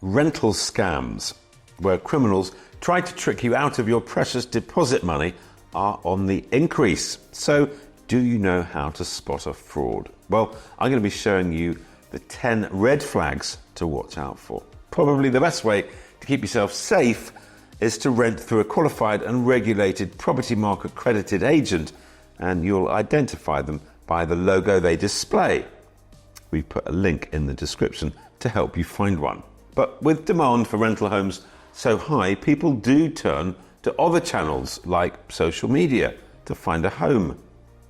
Rental scams, where criminals try to trick you out of your precious deposit money, are on the increase. So, do you know how to spot a fraud? Well, I'm going to be showing you the 10 red flags to watch out for. Probably the best way to keep yourself safe is to rent through a qualified and regulated PROPERTYMARK accredited agent, and you'll identify them by the logo they display. We've put a link in the description to help you find one. But with demand for rental homes so high, people do turn to other channels like social media to find a home.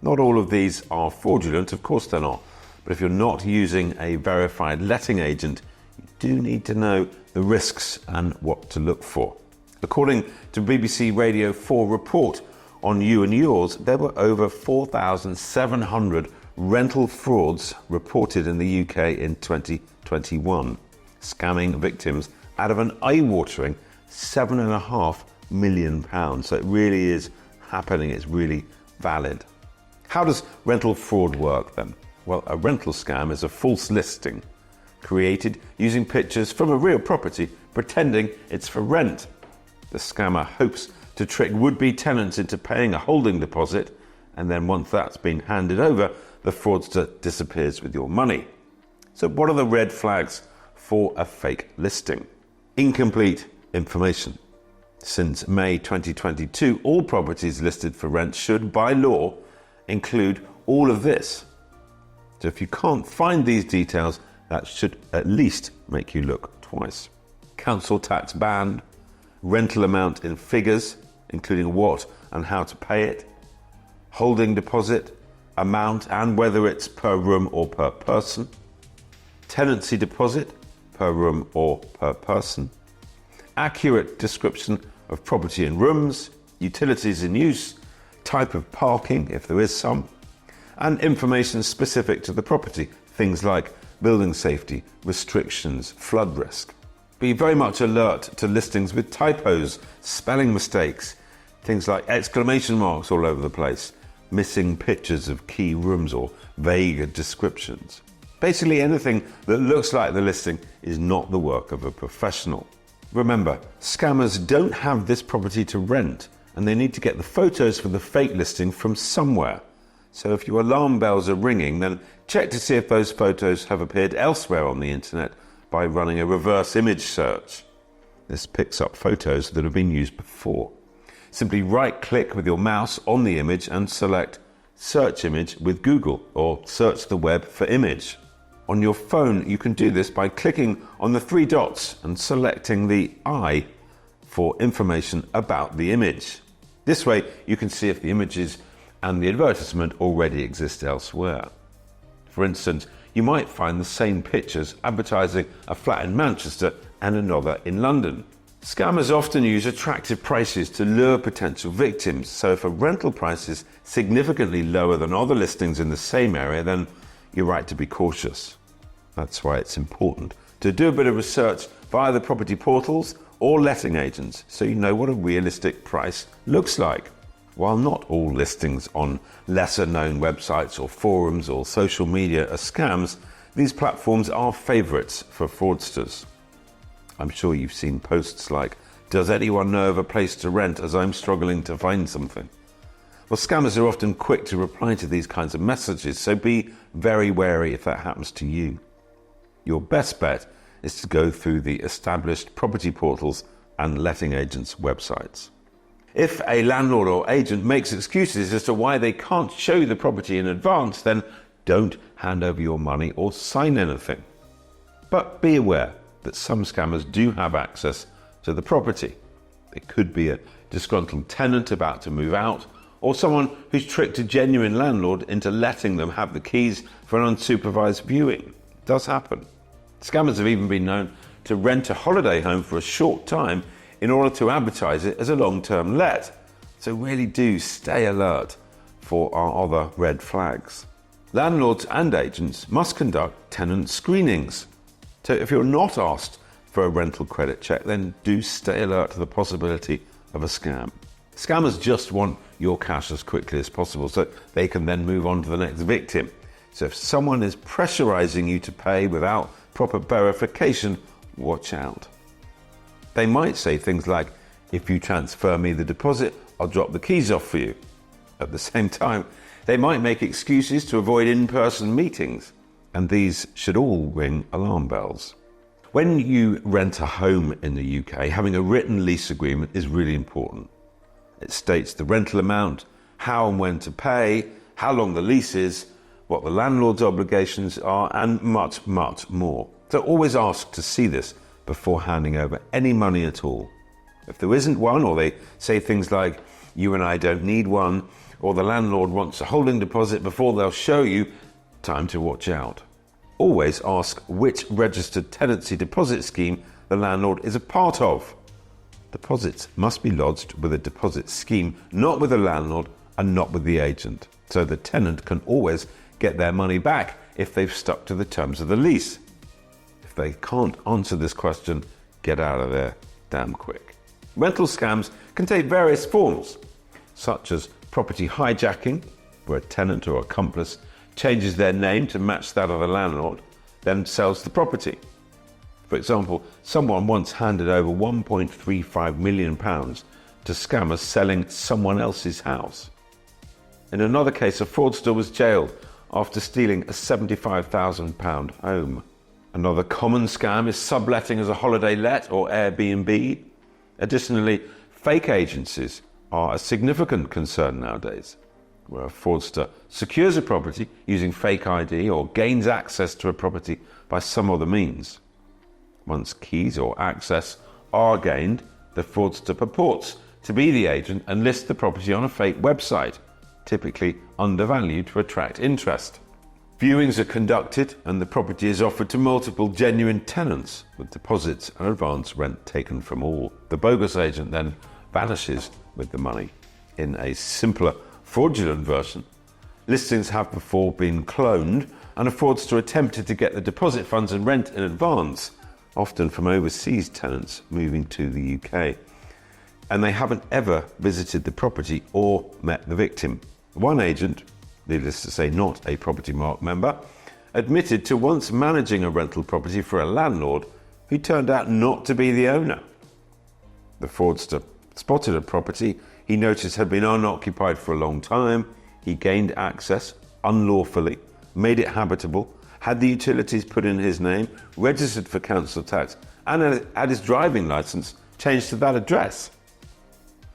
Not all of these are fraudulent, of course they're not. But if you're not using a verified letting agent, you do need to know the risks and what to look for. According to BBC Radio 4 report on You and Yours, there were over 4,700 rental frauds reported in the UK in 2021, scamming victims out of an eye-watering £7.5 million. So it really is happening, it's really valid. How does rental fraud work then? Well, a rental scam is a false listing created using pictures from a real property, pretending it's for rent. The scammer hopes to trick would-be tenants into paying a holding deposit, and then once that's been handed over, the fraudster disappears with your money. So what are the red flags for a fake listing? Incomplete information. Since May 2022, all properties listed for rent should, by law, include all of this. So if you can't find these details, that should at least make you look twice. Council tax band, rental amount in figures, including what and how to pay it, holding deposit, amount and whether it's per room or per person, tenancy deposit, per room or per person, accurate description of property and rooms, utilities in use, type of parking if there is some, and information specific to the property, things like building safety, restrictions, flood risk. Be very much alert to listings with typos, spelling mistakes, things like exclamation marks all over the place, missing pictures of key rooms or vague descriptions. Basically anything that looks like the listing is not the work of a professional. Remember, scammers don't have this property to rent, and they need to get the photos for the fake listing from somewhere. So if your alarm bells are ringing, then check to see if those photos have appeared elsewhere on the internet by running a reverse image search. This picks up photos that have been used before. Simply right-click with your mouse on the image and select Search Image with Google, or search the web for image. On your phone, you can do this by clicking on the 3 dots and selecting the I for information about the image. This way, you can see if the images and the advertisement already exist elsewhere. For instance, you might find the same pictures advertising a flat in Manchester and another in London. Scammers often use attractive prices to lure potential victims, so if a rental price is significantly lower than other listings in the same area, then you're right to be cautious. That's why it's important to do a bit of research via the property portals or letting agents so you know what a realistic price looks like. While not all listings on lesser known websites or forums or social media are scams, these platforms are favourites for fraudsters. I'm sure you've seen posts like, "Does anyone know of a place to rent as I'm struggling to find something?" Well, scammers are often quick to reply to these kinds of messages, so be very wary if that happens to you. Your best bet is to go through the established property portals and letting agents' websites. If a landlord or agent makes excuses as to why they can't show you the property in advance, then don't hand over your money or sign anything. But be aware that some scammers do have access to the property. It could be a disgruntled tenant about to move out, or someone who's tricked a genuine landlord into letting them have the keys for an unsupervised viewing. It does happen. Scammers have even been known to rent a holiday home for a short time in order to advertise it as a long-term let. So really do stay alert for our other red flags. Landlords and agents must conduct tenant screenings. So if you're not asked for a rental credit check, then do stay alert to the possibility of a scam. Scammers just want your cash as quickly as possible so they can then move on to the next victim. So if someone is pressurizing you to pay without proper verification, watch out. They might say things like, if you transfer me the deposit, I'll drop the keys off for you. At the same time, they might make excuses to avoid in-person meetings, and these should all ring alarm bells. When you rent a home in the UK, having a written lease agreement is really important. It states the rental amount, how and when to pay, how long the lease is, what the landlord's obligations are, and much, much more. So always ask to see this before handing over any money at all. If there isn't one, or they say things like, you and I don't need one, or the landlord wants a holding deposit before they'll show you, time to watch out. Always ask which registered tenancy deposit scheme the landlord is a part of. Deposits must be lodged with a deposit scheme, not with the landlord and not with the agent, so the tenant can always get their money back if they've stuck to the terms of the lease. If they can't answer this question, get out of there damn quick. Rental scams can take various forms, such as property hijacking, where a tenant or accomplice changes their name to match that of the landlord, then sells the property. For example, someone once handed over £1.35 million to scammers selling someone else's house. In another case, a fraudster was jailed after stealing a £75,000 home. Another common scam is subletting as a holiday let or Airbnb. Additionally, fake agencies are a significant concern nowadays, where a fraudster secures a property using fake ID or gains access to a property by some other means. Once keys or access are gained, the fraudster purports to be the agent and lists the property on a fake website, typically undervalued to attract interest. Viewings are conducted and the property is offered to multiple genuine tenants, with deposits and advance rent taken from all. The bogus agent then vanishes with the money. In a simpler, fraudulent version, listings have before been cloned and a fraudster attempted to get the deposit funds and rent in advance, often from overseas tenants moving to the UK, and they haven't ever visited the property or met the victim. One agent, needless to say not a PROPERTYMARK member, admitted to once managing a rental property for a landlord who turned out not to be the owner. The fraudster spotted a property he noticed had been unoccupied for a long time. He gained access unlawfully, made it habitable, had the utilities put in his name, registered for council tax, and had his driving licence changed to that address.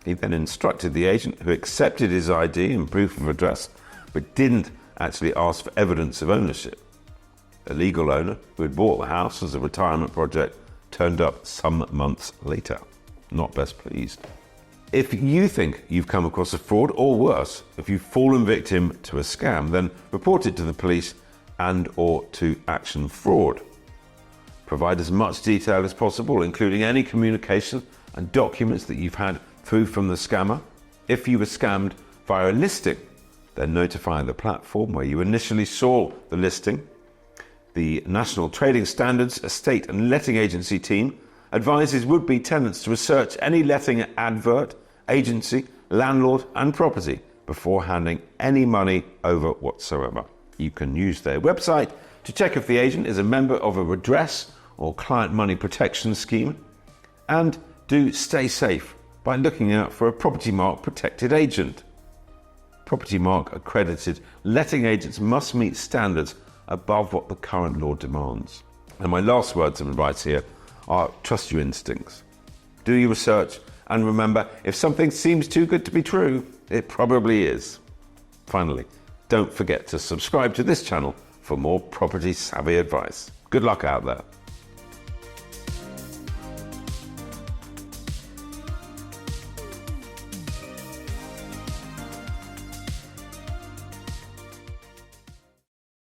He then instructed the agent, who accepted his ID and proof of address, but didn't actually ask for evidence of ownership. A legal owner who had bought the house as a retirement project turned up some months later. Not best pleased. If you think you've come across a fraud, or worse, if you've fallen victim to a scam, then report it to the police and/or to Action Fraud. Provide as much detail as possible, including any communication and documents that you've had through from the scammer. If you were scammed via a listing, then notify the platform where you initially saw the listing. The National Trading Standards Estate and Letting Agency team advises would-be tenants to research any letting advert, agency, landlord and property before handing any money over whatsoever. You can use their website to check if the agent is a member of a redress or client money protection scheme, and do stay safe by looking out for a PROPERTYMARK protected agent. PROPERTYMARK accredited letting agents must meet standards above what the current law demands. And my last words of advice here are: trust your instincts. Do your research, and remember, if something seems too good to be true, it probably is. Finally, don't forget to subscribe to this channel for more property savvy advice. Good luck out there.